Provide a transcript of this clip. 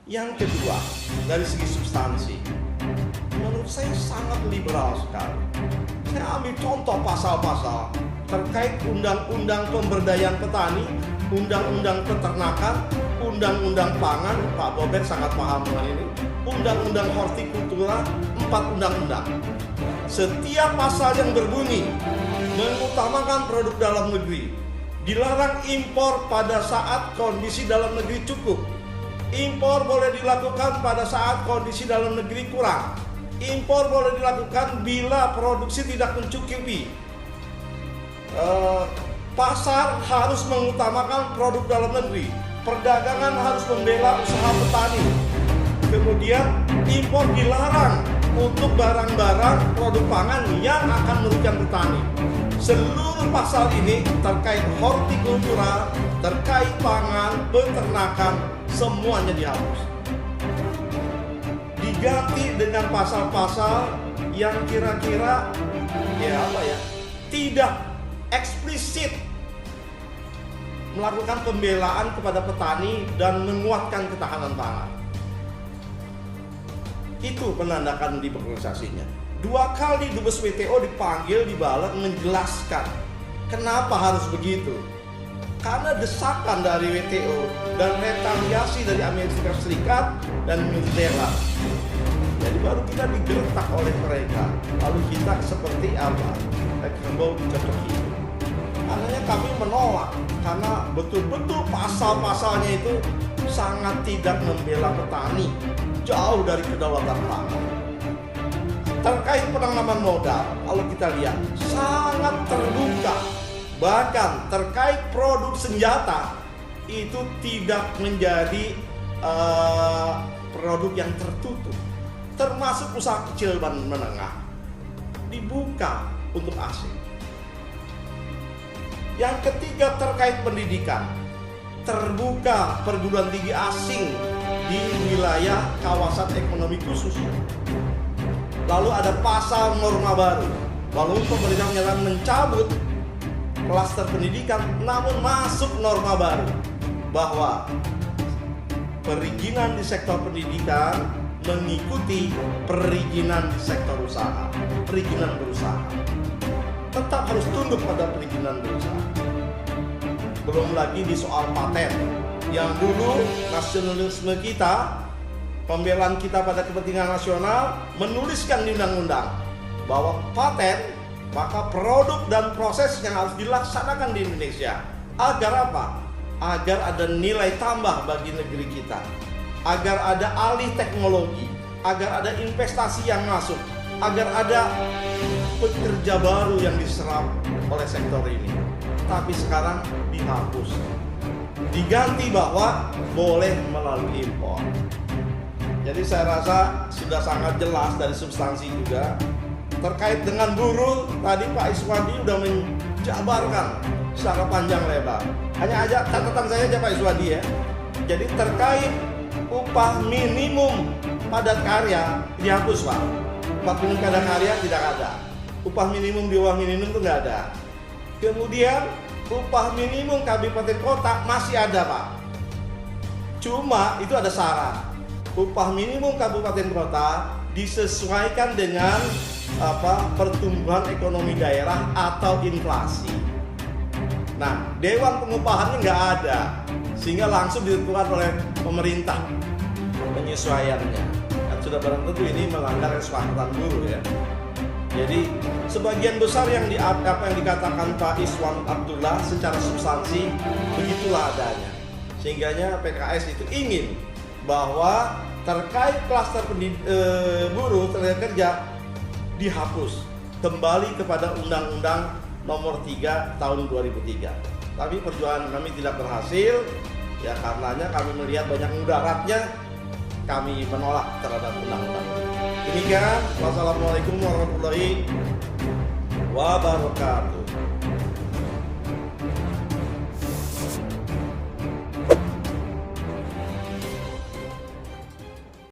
Yang kedua, dari segi substansi, menurut saya sangat liberal sekali. Saya ambil contoh pasal-pasal terkait undang-undang pemberdayaan petani, undang-undang peternakan, undang-undang pangan, Pak Bobet sangat paham dengan ini, undang-undang hortikultura, 4 undang-undang. Setiap pasal yang berbunyi mengutamakan produk dalam negeri, dilarang impor pada saat kondisi dalam negeri cukup. Impor boleh dilakukan pada saat kondisi dalam negeri kurang. Impor boleh dilakukan bila produksi tidak mencukupi. Pasar harus mengutamakan produk dalam negeri. Perdagangan harus membela usaha petani. Kemudian impor dilarang untuk barang-barang produk pangan yang akan merugikan petani. Seluruh pasal ini terkait hortikultura, terkait pangan, peternakan, semuanya dihapus. Diganti dengan pasal-pasal yang kira-kira tidak eksplisit melakukan pembelaan kepada petani dan menguatkan ketahanan pangan. Itu penandakan di organisasinya. 2 kali Dubes WTO dipanggil di Balek menjelaskan kenapa harus begitu. Karena desakan dari WTO dan retaliasi dari Amerika Serikat dan New Zealand. Jadi baru kita digertak oleh mereka. Lalu kita seperti apa? Kerbau dicocok itu. Makanya kami menolak karena betul-betul pasal-pasalnya itu sangat tidak membela petani, jauh dari kedaulatan pangan. Terkait penanaman modal, kalau kita lihat sangat terbuka. Bahkan terkait produk senjata itu tidak menjadi produk yang tertutup. Termasuk usaha kecil dan menengah dibuka untuk asing. Yang ketiga terkait pendidikan, terbuka perguruan tinggi asing di wilayah kawasan ekonomi khusus. Lalu ada pasal norma baru, walaupun pemerintah menyatakan mencabut klaster pendidikan, namun masuk norma baru bahwa perizinan di sektor pendidikan mengikuti perizinan di sektor usaha, perizinan berusaha. Tetap harus tunduk pada perizinan berusaha. Belum lagi di soal paten, yang dulu nasionalisme kita, pembelaan kita pada kepentingan nasional, menuliskan di undang-undang bahwa paten, maka produk dan proses yang harus dilaksanakan di Indonesia. Agar apa? Agar ada nilai tambah bagi negeri kita, agar ada alih teknologi, agar ada investasi yang masuk, agar ada pekerja baru yang diserap oleh sektor ini. Tapi sekarang dihapus, diganti bahwa boleh melalui impor. Jadi saya rasa sudah sangat jelas dari substansi juga. Terkait dengan buruh, tadi Pak Iswadi sudah menjabarkan secara panjang lebar. Hanya aja catatan saya aja Pak Iswadi ya. Jadi terkait upah minimum padat karya dihapus Pak. Upah minimum padat karya tidak ada. Upah minimum di bawah minimum itu nggak ada. Kemudian upah minimum kabupaten kota masih ada Pak. Cuma itu ada syarat. Upah minimum kabupaten kota disesuaikan dengan pertumbuhan ekonomi daerah atau inflasi. Nah, Dewan Pengupahannya nggak ada, sehingga langsung ditentukan oleh pemerintah penyesuaiannya. Dan sudah barang tentu ini melanggar kesepakatan buruh ya. Jadi sebagian besar yang apa yang dikatakan Pak Iswan Abdullah secara substansi begitulah adanya. Sehingganya PKS itu ingin bahwa terkait klaster buruh tenaga kerja dihapus kembali kepada Undang-Undang Nomor 3 Tahun 2003. Tapi perjuangan kami tidak berhasil ya, karenanya kami melihat banyak mudaratnya, kami menolak terhadap undang-undang. Demikian, wassalamualaikum warahmatullahi wabarakatuh.